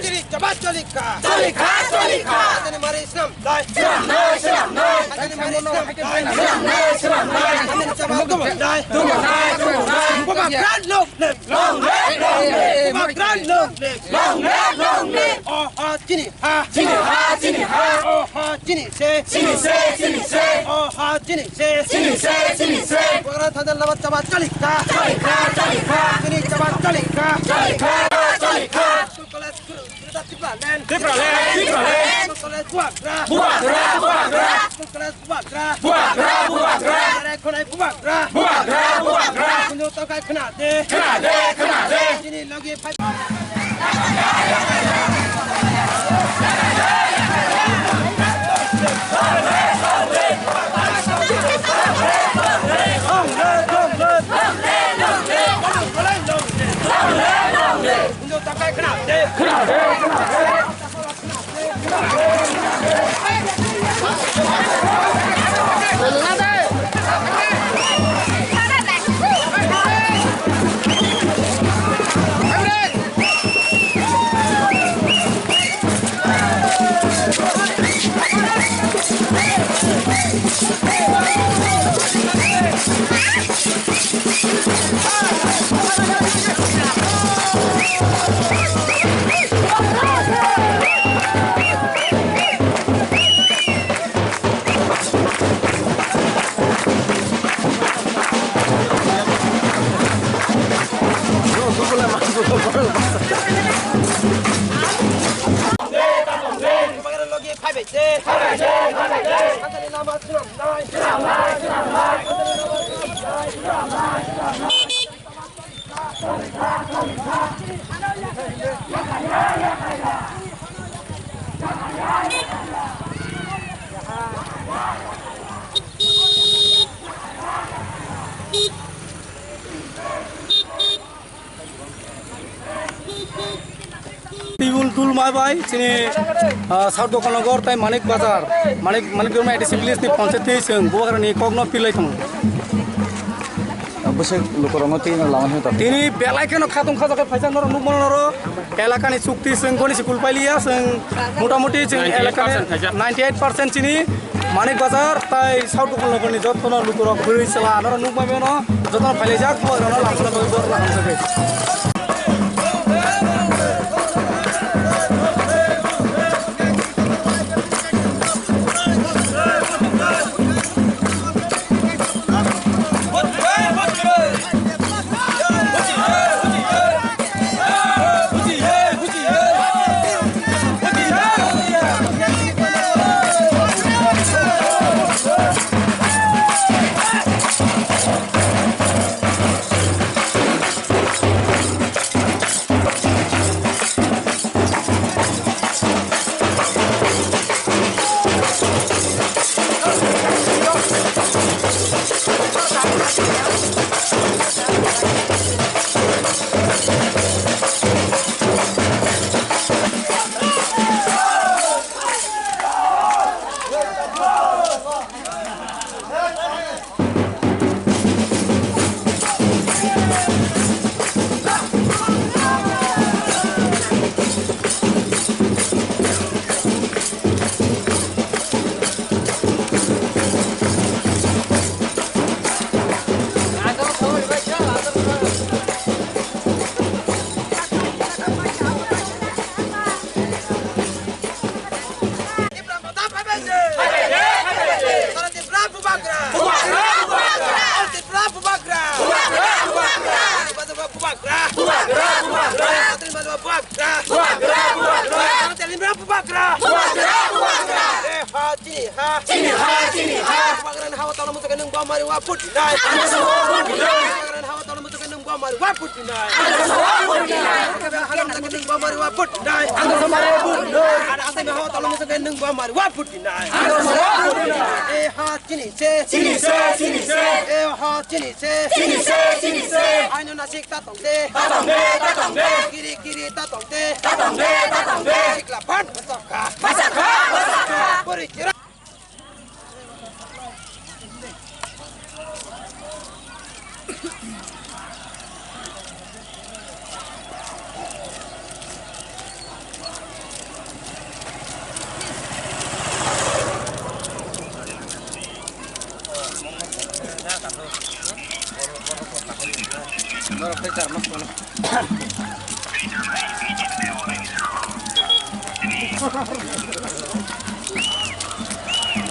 Jadi coba colika. Ada mari Islam. Ada mari Islam. Ada coba Bukan long live. Oh sini ha. Oh sini se. Oh sini se. Bukan ada lewat coba colika. Sini coba colika. TIPRA Tulmai bai sini South Gokul Nagar tai Manik Bazar Manik rumah ADC village ni panchayat seng bukan ni kogno pilai tong. Apa sih lukurang itu yang lawan itu? Tini belai kan khatung khazak paisan noro nuk noro elakani sukti seng koni sikul pailia seng muta-muti seng elakani 98% sini Manik Bazar tai South Gokul Nagar ni jotono lukurang beri sela noro nuk mai beno jotono paile jak bukan noro langsung bor langsung ke.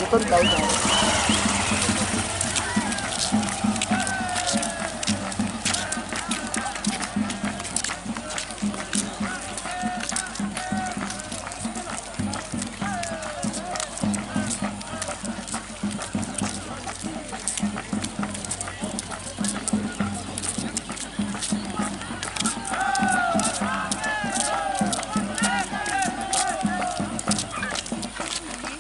Gokul tahu.